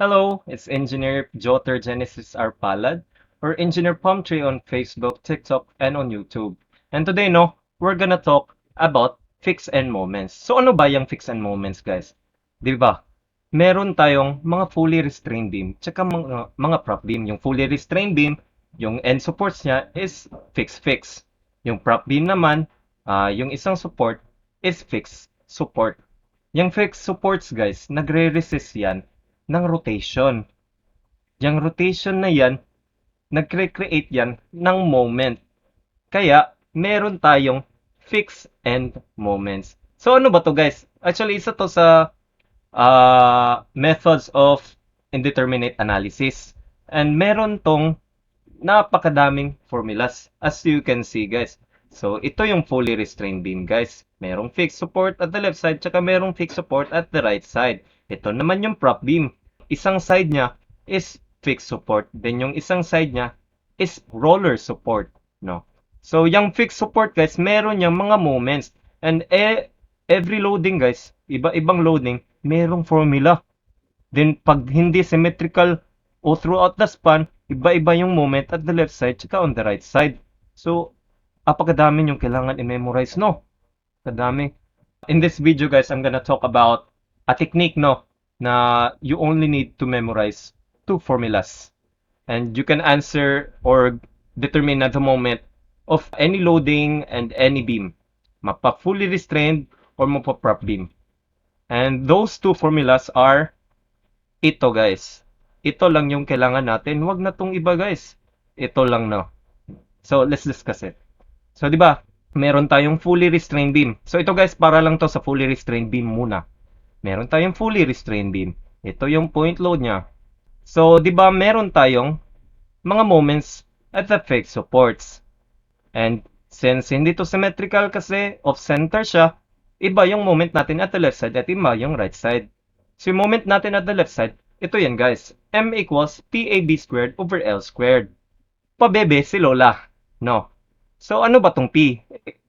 Hello, it's Engineer Jotter Genesis R. Palad, or Engineer Palm Tree on Facebook, TikTok, and on YouTube. And today, we're gonna talk about fix and moments. So ano ba yung fix and moments, guys? Di ba? Meron tayong mga fully restrained beam, tsaka mga prop beam. Yung fully restrained beam, yung end supports niya is fix-fix. Yung prop beam naman, yung isang support is fixed support. Yung fixed supports, guys, nagre-resist yan ng rotation. Yung rotation na yan, nagre-create yan ng moment. Kaya, meron tayong fixed end moments. So, ano ba to guys? Actually, isa to sa methods of indeterminate analysis. And meron tong napakadaming formulas as you can see guys. So, ito yung fully restrained beam guys. Merong fixed support at the left side, tsaka merong fixed support at the right side. Ito naman yung prop beam. Isang side niya is fixed support. Then yung isang side niya is roller support. No? So, yung fixed support guys, meron yung mga moments. And every loading guys, iba-ibang loading, merong formula. Then, pag hindi symmetrical o throughout the span, iba-iba yung moment at the left side tsaka on the right side. So, apakadami yung kailangan i-memorize, no? Kadami. In this video, guys, I'm gonna talk about a technique, no? Na you only need to memorize two formulas. And you can answer or determine at the moment of any loading and any beam. Mapa fully restrained or mapa prop beam. And those two formulas are ito guys. Ito lang yung kailangan natin. Wag na tong iba guys. Ito lang no. So let's discuss it. So di ba? Meron tayong fully restrained beam. So ito guys, para lang to sa fully restrained beam muna. Meron tayong fully restrained beam. Ito yung point load niya. So di ba meron tayong mga moments at the fixed supports. And since hindi to symmetrical kasi off center siya, iba yung moment natin at the left side at iba yung right side. So yung moment natin at the left side, ito yan guys. M equals PAB squared over L squared. Pabebe si Lola. No. So ano ba tong P?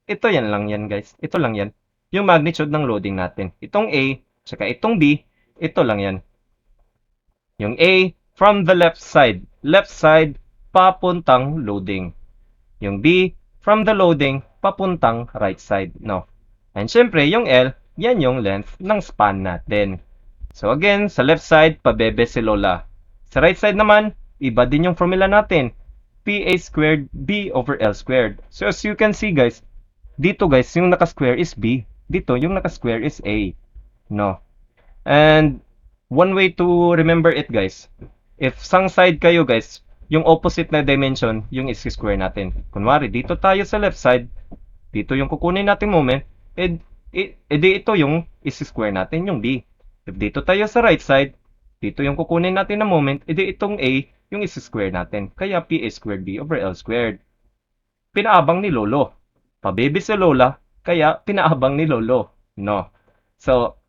Ito yan lang yan guys. Ito lang yan. Yung magnitude ng loading natin. Itong A, tsaka itong B, ito lang yan. Yung A, from the left side. Left side, papuntang loading. Yung B, from the loading, papuntang right side. No. And syempre, yung L, yan yung length ng span natin. So again, sa left side, pabebe si Lola. Sa right side naman, iba din yung formula natin. PA squared B over L squared. So as you can see guys, dito guys, yung naka-square is B. Dito, yung naka-square is A. No. And one way to remember it guys, if sang side kayo guys, yung opposite na dimension, yung is-square natin. Kunwari, dito tayo sa left side, dito yung kukunin natin moment, edi ito yung is-square natin, yung B. If dito tayo sa right side, dito yung kukunin natin na moment, edi itong A, yung is-square natin. Kaya P A squared B over L squared. Pinaabang ni Lolo. Pabebe si Lola, kaya pinaabang ni Lolo. No. So,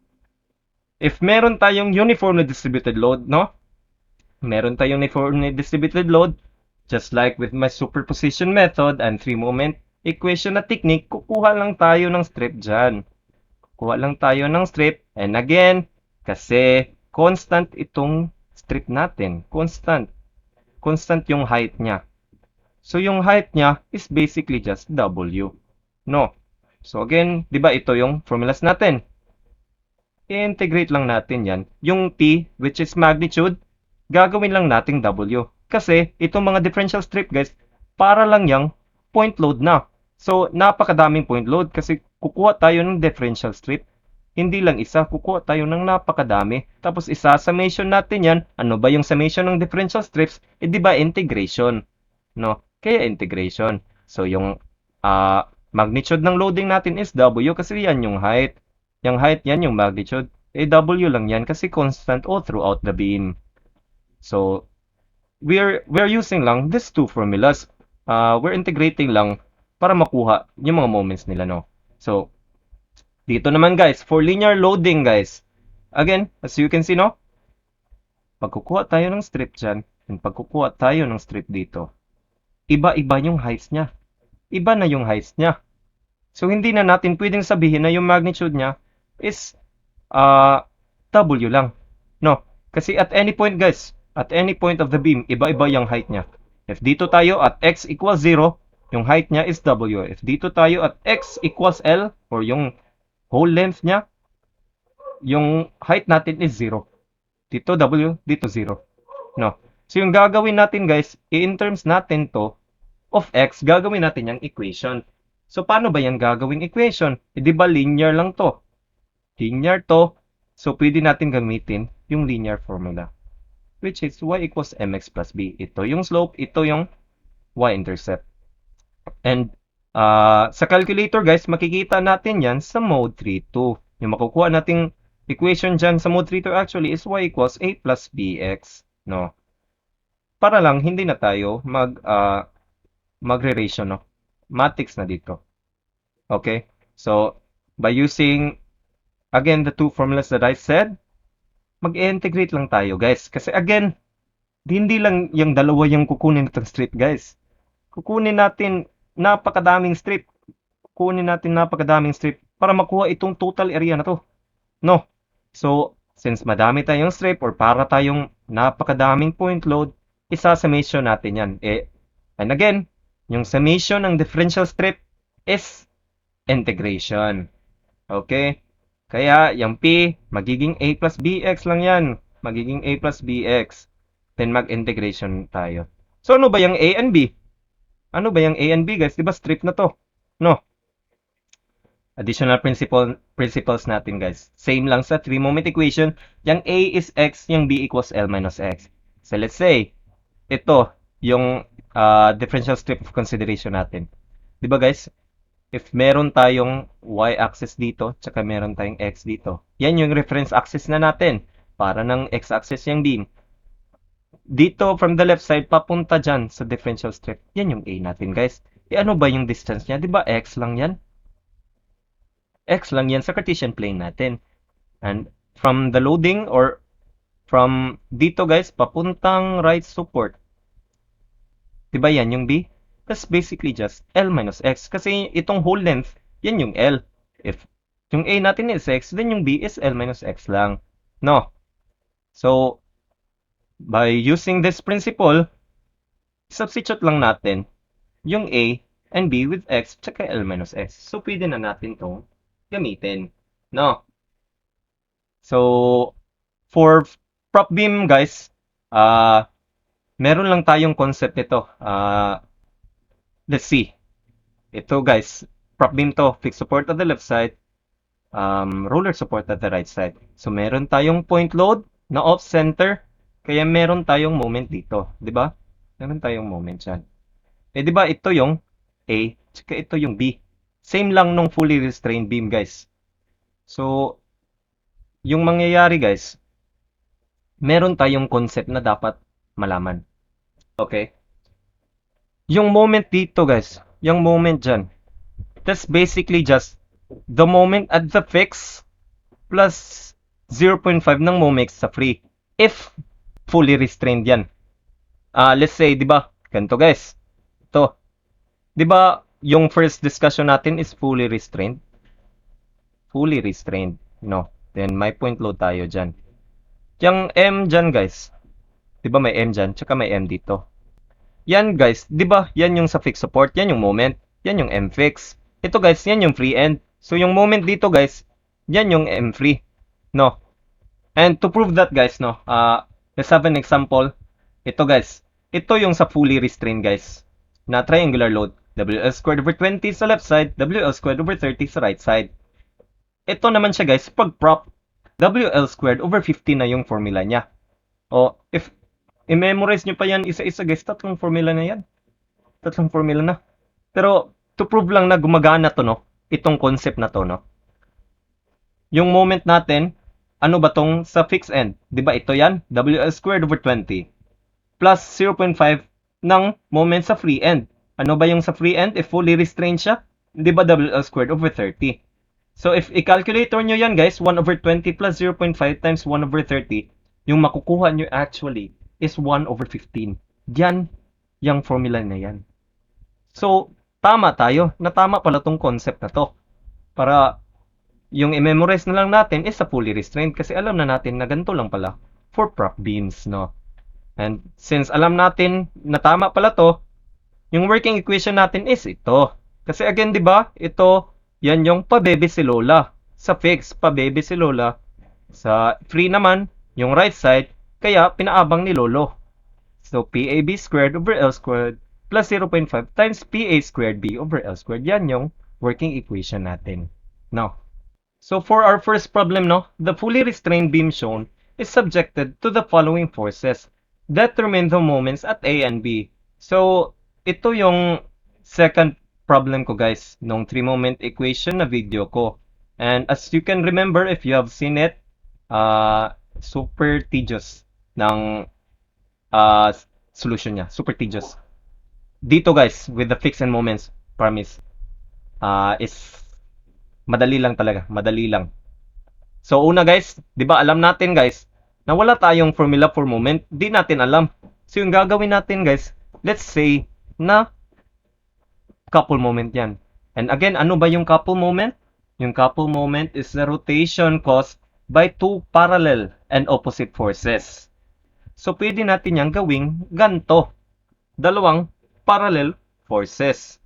if meron tayong uniformly distributed load, no? Meron tayong uniformly distributed load, just like with my superposition method and three-moment equation na technique, kukuha lang tayo ng strip dyan. Kuha lang tayo ng strip. And again, kasi constant itong strip natin. Constant. Constant yung height niya. So yung height niya is basically just W. No. So again, di ba ito yung formulas natin? I-integrate lang natin yan. Yung T, which is magnitude, gagawin lang nating W. Kasi itong mga differential strip guys, para lang yung point load na. So napakadaming point load kasi kukuha tayo ng differential strip. Hindi lang isa, kukuha tayo ng napakadami. Tapos isa-summation natin yan. Ano ba yung summation ng differential strips? Eh di ba integration? No? Kaya integration. So yung magnitude ng loading natin is W kasi yan yung height. Yung height yan yung magnitude. Eh W lang yan kasi constant all throughout the beam. So we're using lang these two formulas. We're integrating lang para makuha yung mga moments nila, no? So dito naman guys, for linear loading guys. Again, as you can see, no? Pagkukuha tayo ng strip dyan, and pagkukuha tayo ng strip dito, iba-iba yung heights niya. Iba na yung heights niya. So, hindi na natin pwedeng sabihin na yung magnitude niya is W lang. No. Kasi at any point guys, at any point of the beam, iba-iba yung height niya. If dito tayo at x equals 0, yung height niya is W. If dito tayo at x equals L, or yung whole length niya, yung height natin is 0. Dito W, dito 0. No? So yung gagawin natin guys, in terms natin to, of x, gagawin natin yung equation. So paano ba yan gagawing equation? E di ba linear lang to? Linear to. So pwede natin gamitin yung linear formula, which is y equals mx plus b. Ito yung slope, ito yung y-intercept. And sa calculator guys, makikita natin yan sa mode 3.2. Yung makukuha nating equation dyan sa mode 3.2 actually is y equals a plus bx. No? Para lang hindi na tayo magre-ratio, no? Matrix na dito. Okay? So, by using, again, the two formulas that I said, mag-integrate lang tayo, guys. Kasi again, hindi lang yung dalawa yung kukunin itong strip, guys. Kukunin natin napakadaming strip. Kukunin natin napakadaming strip para makuha itong total area na to. No? So, since madami tayong strip or para tayong napakadaming point load, isa-summation natin yan. And again, yung summation ng differential strip is integration. Okay? Kaya, yung P, magiging A plus BX lang yan. Magiging A plus BX. Then, mag-integration tayo. So, ano ba yung A and B? Ano ba yung A and B, guys? Diba strip na to? No? Additional principles natin, guys. Same lang sa 3-moment equation. Yung A is X, yung B equals L minus X. So, let's say, ito, yung differential strip of consideration natin. Diba, guys? If meron tayong y-axis dito, tsaka meron tayong x dito. Yan yung reference axis na natin. Para ng x-axis yung beam. Dito, from the left side, papunta dyan sa differential strip. Yan yung A natin, guys. Ano ba yung distance niya? Diba x lang yan? X lang yan sa Cartesian plane natin. And from the loading or from dito, guys, papuntang right support. Diba yan yung B? That's basically just L minus X. Kasi itong whole length, yan yung L. If yung A natin is X, then yung B is L minus X lang. No? So, by using this principle, substitute lang natin yung A and B with X tsaka L minus X. So, pwede na natin itong gamitin. No? So, for prop beam, guys, meron lang tayong concept nito. Let's see. Ito guys, prop beam to, fixed support at the left side, roller support at the right side. So meron tayong point load na off-center, kaya meron tayong moment dito, 'di ba? Meron tayong moment diyan. 'Di ba ito yung A, tsaka ito yung B. Same lang nung fully restrained beam, guys. So yung mangyayari, guys, meron tayong concept na dapat malaman. Okay? Yung moment dito, guys, yung moment dyan, that's basically just the moment at the fix plus 0.5 ng moment sa free. If fully restrained yan. Let's say, di ba, ganito guys. Ito. Di ba, yung first discussion natin is fully restrained? Fully restrained. No. Then, may point load tayo dyan. Yung M dyan, guys. Di ba may M dyan? Tsaka may M dito. Yan guys, 'di ba? Yan yung sa fixed support, yan yung moment, yan yung M fix. Ito guys, yan yung free end. So yung moment dito guys, yan yung M free. No. And to prove that guys, no, let's have an example. Ito guys, ito yung sa fully restrained guys. Na triangular load, WL squared over 20 sa left side, WL squared over 30 sa right side. Ito naman siya guys, pag prop, WL squared over 50 na yung formula niya. O, if i-memorize nyo pa yan isa-isa guys, tatlong formula na yan. Tatlong formula na. Pero, to prove lang na gumagana to, no? Itong concept na to, no? Yung moment natin, ano ba tong sa fixed end? Diba ito yan? WL squared over 20 plus 0.5 ng moment sa free end. Ano ba yung sa free end? If fully restrained siya, diba WL squared over 30? So, if i-calculator nyo yan guys, 1 over 20 plus 0.5 times 1 over 30, yung makukuha nyo actually is 1 over 15. Yan, yung formula na yan. So, tama tayo. Natama pala tong concept na to. Para yung i-memorize na lang natin is sa fully restrained kasi alam na natin na ganito lang pala for prop beams, no? And since alam natin na tama pala to, yung working equation natin is ito. Kasi again, di ba? Ito, yan yung pabebe si Lola. Sa fixed, pabebe si Lola. Sa free naman, yung right side, kaya pinaabang ni Lolo. So, PAB squared over L squared plus 0.5 times PA squared B over L squared. Yan yung working equation natin. Now, so for our first problem, no, the fully restrained beam shown is subjected to the following forces. Determine the moments at A and B. So, ito yung second problem ko, guys, nung 3-moment equation na video ko. And as you can remember, if you have seen it, super tedious ng solution niya. Super tedious. Dito, guys, with the fixed and moments, promise, is madali lang talaga. Madali lang. So, una, guys, di ba alam natin, guys, na wala tayong formula for moment. Di natin alam. So, yung gagawin natin, guys, let's say na couple moment yan. And again, ano ba yung couple moment? Yung couple moment is the rotation caused by two parallel and opposite forces. So, pwede natin yang gawing ganto. Dalawang parallel forces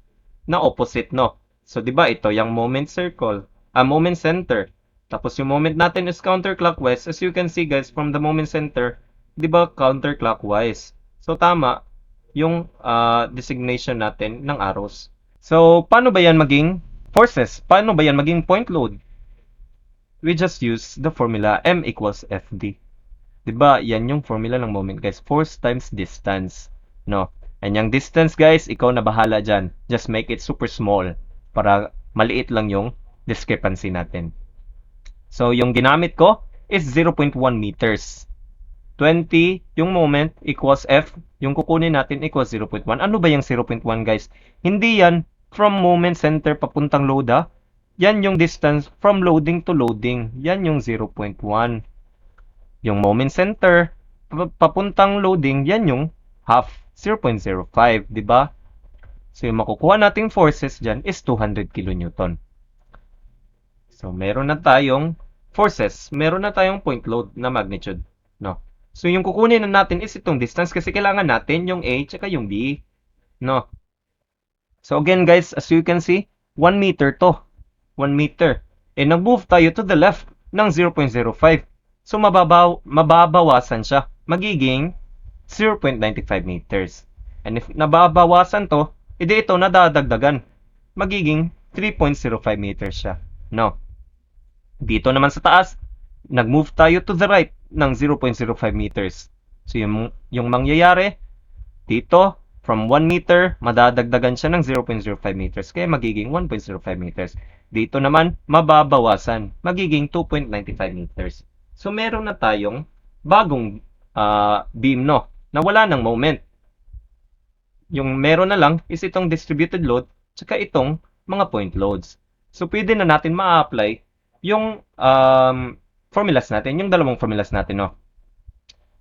na opposite, no? So, di ba ito yung moment circle, moment center. Tapos yung moment natin is counterclockwise. As you can see, guys, from the moment center, di ba counterclockwise? So, tama yung designation natin ng arrows. So, paano ba yan maging forces? Paano ba yan maging point load? We just use the formula M equals FD. Diba? Yan yung formula ng moment, guys. Force times distance. No? And yung distance, guys, ikaw na bahala dyan. Just make it super small para maliit lang yung discrepancy natin. So, yung ginamit ko is 0.1 meters. 20 yung moment equals F. Yung kukunin natin equals 0.1. Ano ba yung 0.1, guys? Hindi yan from moment center papuntang load, ha? Yan yung distance from loading to loading. Yan yung 0.1. Yung moment center papuntang loading, yan yung half, 0.05, di ba? So yung makukuha nating forces dyan is 200 kilonewton. So meron na tayong forces, meron na tayong point load na magnitude, no? So yung kukunin na natin is itong distance kasi kailangan natin yung A tsaka yung B, no? So again, guys, as you can see, 1 meter to. 1 meter. Nag-move tayo to the left ng 0.05. So mababawasan siya. Magiging 0.95 meters. And if nababawasan to, edi ito nadadagdagan. Magiging 3.05 meters siya. No. Dito naman sa taas, nag-move tayo to the right ng 0.05 meters. So yung mangyayari, dito, from 1 meter, madadagdagan siya ng 0.05 meters. Kaya magiging 1.05 meters. Dito naman, mababawasan. Magiging 2.95 meters. So, meron na tayong bagong beam, no? Na wala ng moment. Yung meron na lang is itong distributed load tsaka itong mga point loads. So, pwede na natin ma-apply yung formulas natin, yung dalawang formulas natin, no?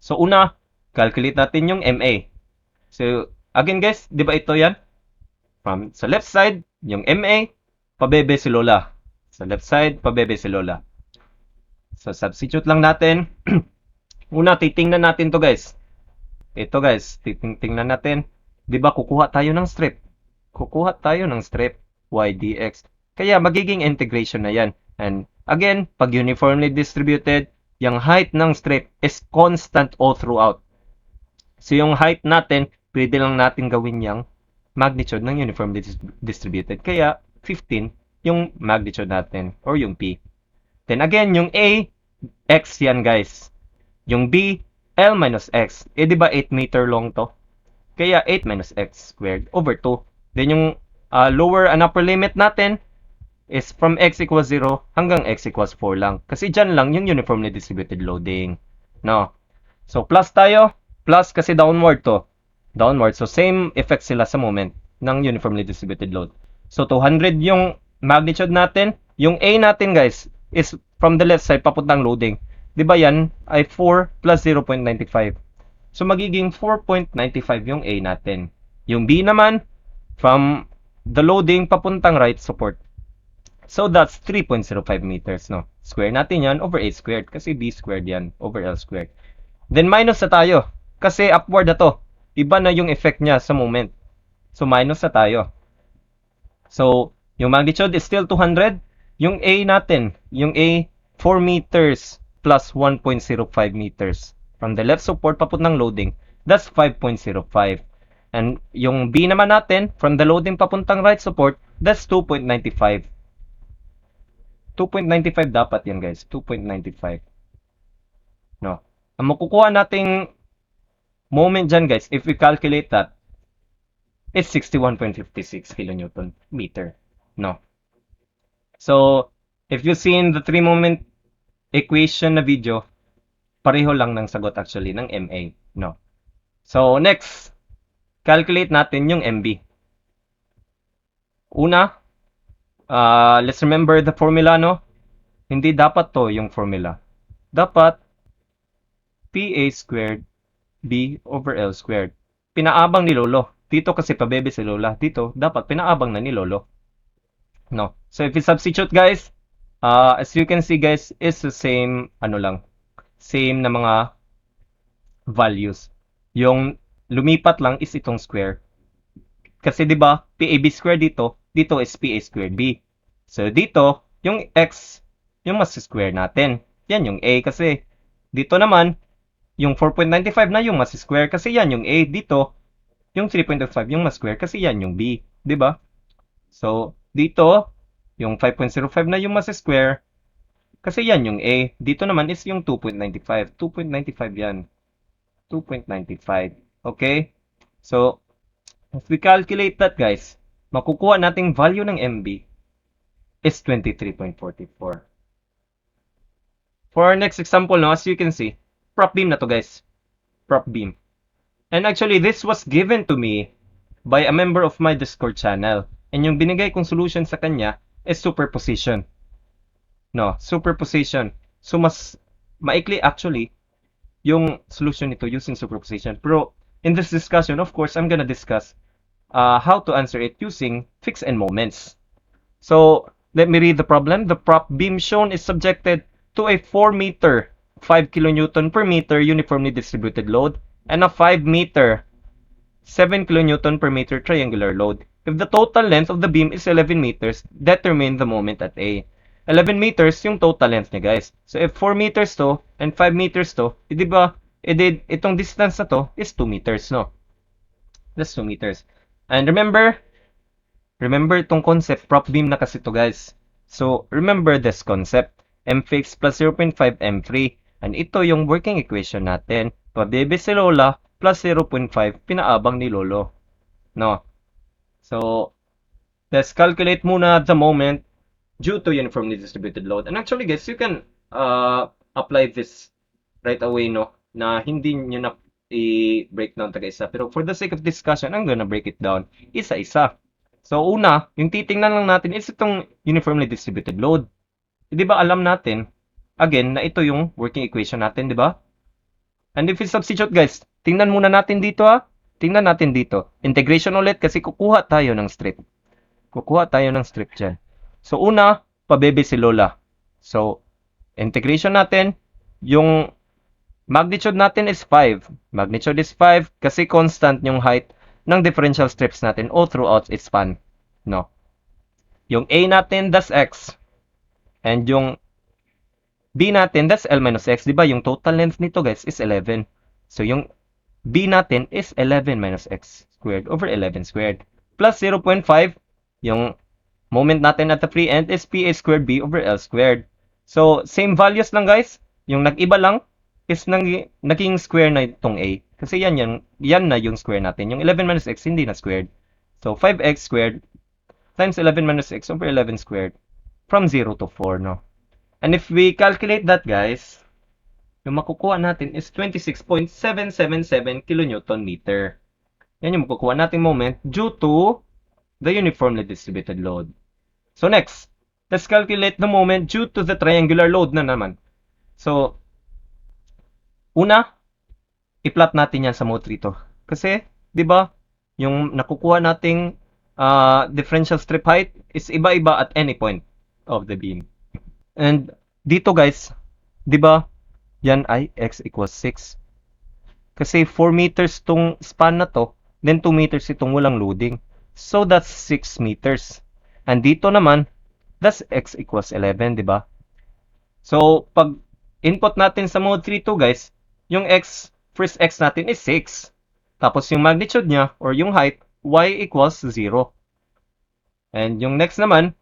So, una, calculate natin yung MA. So, again, guys, di ba ito yan? From sa left side, yung MA, pabebe si Lola. Sa left side, pabebe si Lola. So, substitute lang natin. Una, titingnan natin to, guys. Ito, guys, titingnan natin. Di ba, kukuha tayo ng strip. Kukuha tayo ng strip, y dx. Kaya, magiging integration na yan. And, again, pag uniformly distributed, yung height ng strip is constant all throughout. So, yung height natin, pwede lang natin gawin yung magnitude ng uniformly distributed. Kaya, 15 yung magnitude natin, or yung P. Then again, yung A, X yan, guys. Yung B, L minus X. Eh, di ba 8 meter long to? Kaya 8 minus X squared over 2. Then yung lower and upper limit natin is from X equals 0 hanggang X equals 4 lang. Kasi dyan lang yung uniformly distributed loading. No? So, plus tayo. Plus kasi downward to. Downward. So, same effect sila sa moment ng uniformly distributed load. So, 200 yung magnitude natin. Yung A natin, guys, is from the left side papuntang loading. Di ba yan ay 4 plus 0.95. So, magiging 4.95 yung A natin. Yung B naman, from the loading papuntang right support. So, that's 3.05 meters, no? Square natin yan over A squared kasi B squared yan over L squared. Then minus na tayo. Kasi upward na to. Iba na yung effect niya sa moment. So minus na tayo. So, yung magnitude is still 200. Yung A natin, yung A, 4 meters plus 1.05 meters. From the left support papuntang loading, that's 5.05. And yung B naman natin, from the loading papuntang right support, that's 2.95. 2.95 dapat yan guys, 2.95. No. Ang makukuha nating moment dyan guys, if we calculate that, is 61.56 kilonewton meter. No. So, if you seen the 3-moment equation na video, pareho lang ng sagot actually ng MA. No. So, next, calculate natin yung MB. Una, let's remember the formula, no? Hindi dapat to yung formula. Dapat PA squared B over L squared. Pinaabang ni Lolo. Dito kasi pabebe si Lola. Dito, dapat pinaabang na ni Lolo. No. So, if you substitute, guys, as you can see, guys, is the same, ano lang, same na mga values. Yung lumipat lang is itong square. Kasi 'di ba, PAB square dito, dito is PA squared B. So dito, yung x, yung mas square natin. Yan yung A kasi. Dito naman, yung 4.95 na yung mas square kasi yan yung A. Dito, yung 3.05 yung mas square kasi yan yung B. 'Di ba? So dito, yung 5.05 na yung mas square kasi yan yung A. Dito naman is yung 2.95. 2.95 yan. 2.95. Okay? So, if we calculate that, guys, makukuha nating value ng MB is 23.44. For our next example, no, as you can see, prop beam na to, guys. Prop beam. And actually, this was given to me by a member of my Discord channel. And yung binigay kong solution sa kanya is superposition. No, superposition. So, mas maikli actually yung solution nito using superposition. Pero in this discussion, of course, I'm gonna discuss how to answer it using fixed end moments. So let me read the problem. The prop beam shown is subjected to a 4 meter, 5 kilonewton per meter uniformly distributed load and a 5 meter, 7 kilonewton per meter triangular load. If the total length of the beam is 11 meters, determine the moment at A. 11 meters yung total length niya, guys. So if 4 meters to and 5 meters to, di ba, itong distance na to is 2 meters, no? That's 2 meters. And remember itong concept, prop beam na kasi to, guys. So remember this concept, M fixed plus 0.5 M free. And ito yung working equation natin. Pabebe si Lola plus 0.5 pinaabang ni Lolo. No? So, let's calculate muna the moment due to uniformly distributed load. And actually, guys, you can apply this right away, no? Na hindi nyo na i-break down taga-isa. Pero for the sake of discussion, I'm gonna break it down isa-isa. So, una, yung titingnan lang natin is itong uniformly distributed load. Di ba alam natin, again, na ito yung working equation natin, di ba? And if we substitute, guys, tingnan muna natin dito, ha? Tingnan natin dito. Integration ulit kasi kukuha tayo ng strip. Kukuha tayo ng strip dyan. So, una, pabebe si Lola. So, integration natin, yung magnitude natin is 5. Magnitude is 5 kasi constant yung height ng differential strips natin all throughout its span. No? Yung A natin, that's X. And yung B natin, that's L minus X. Diba? Yung total length nito, guys, is 11. So, yung B natin is 11 minus X squared over 11 squared. Plus 0.5, yung moment natin at the free end is PA squared B over L squared. So, same values lang, guys. Yung nag-iba lang is naging square na itong A. Kasi yan na yung square natin. Yung 11 minus X, hindi na squared. So, 5X squared times 11 minus X over 11 squared from 0 to 4, no? And if we calculate that, guys, yung makukuha natin is 26.777 kilonewton meter. Yan yung makukuha natin moment due to the uniformly distributed load. So next, let's calculate the moment due to the triangular load na naman. So, una, i-plot natin yan sa mode 3 to. Kasi, di ba, yung nakukuha nating differential strip height is iba-iba at any point of the beam. And dito, guys, di ba, yan ay x equals 6. Kasi 4 meters tong span na to, then 2 meters itong walang loading. So that's 6 meters. And dito naman, that's x equals 11, di ba? So, pag input natin sa mode 3.2 guys, yung first x natin is 6. Tapos yung magnitude niya, or yung height, y equals 0. And yung next naman,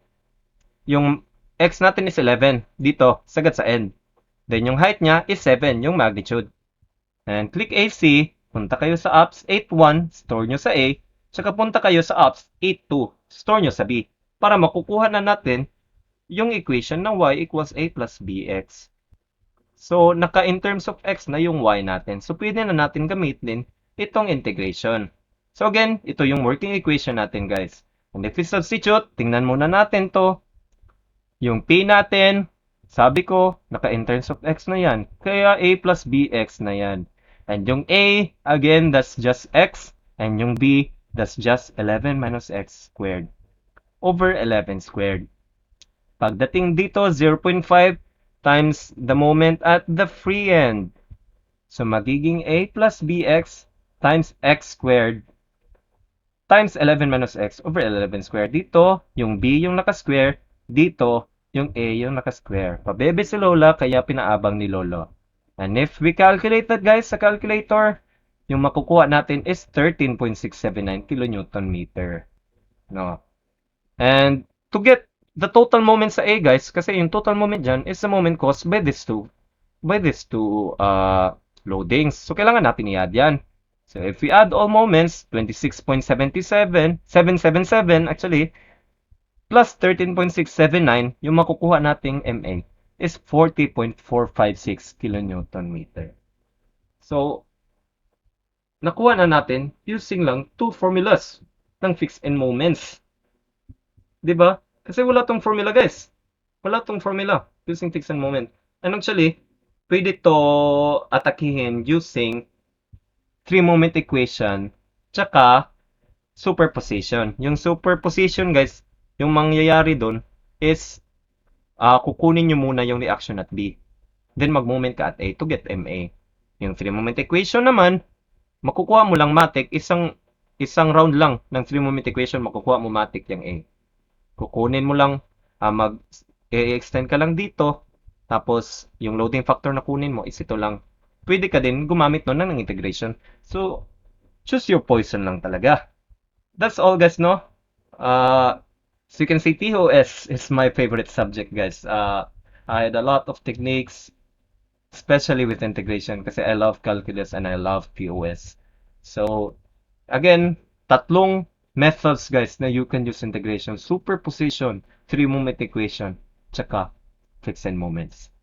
yung x natin is 11. Dito, sagad sa end. Then yung height niya is 7, yung magnitude. And click AC, punta kayo sa apps 8.1, store nyo sa A, tsaka punta kayo sa apps 8.2, store nyo sa B, para makukuha na natin yung equation na y equals a plus bx. So, in terms of x na yung y natin. So, pwede na natin gamitin itong integration. So, again, ito yung working equation natin, guys. And if we substitute, tingnan muna natin to. Yung p natin, sabi ko, in terms of x na yan. Kaya a plus bx na yan. And yung a, again, that's just x. And yung b, that's just 11 minus x squared over 11 squared. Pagdating dito, 0.5 times the moment at the free end. So, magiging a plus bx times x squared times 11 minus x over 11 squared. Dito, yung b yung naka-square. Dito, yung a yung naka-square. Pabebe si Lola, kaya pinaabang ni Lolo. And if we calculate that, guys, sa calculator, yung makukuha natin is 13.679 kilonewton meter. No? And to get the total moment sa A, guys, kasi yung total moment dyan is the moment caused by these two loadings. So, kailangan natin i-add yan. So, if we add all moments, 777 actually, plus 13.679, yung makukuha nating MA is 40.456 kilonewton meter. So, nakuha na natin using lang two formulas ng fixed end moments. 'Di ba? Kasi wala tong formula, guys. Wala tong formula using fixed end moment. And actually, pwede to atakihin using three-moment equation tsaka superposition. Yung superposition, guys, yung mangyayari doon is kukunin nyo muna yung reaction at B. Then mag-moment ka at A to get MA. Yung three-moment equation naman, makukuha mo lang matik, isang round lang ng three-moment equation, makukuha mo matik yung A. Kukunin mo lang, mag-extend ka lang dito, tapos yung loading factor na kunin mo is ito lang. Pwede ka din gumamit nun ng integration. So, choose your poison lang talaga. That's all, guys, no? So you can see TOS is my favorite subject, guys. I had a lot of techniques, especially with integration, kasi I love calculus and I love TOS. So, again, tatlong methods, guys, na you can use integration: superposition, three-moment equation, tsaka fixed end moments.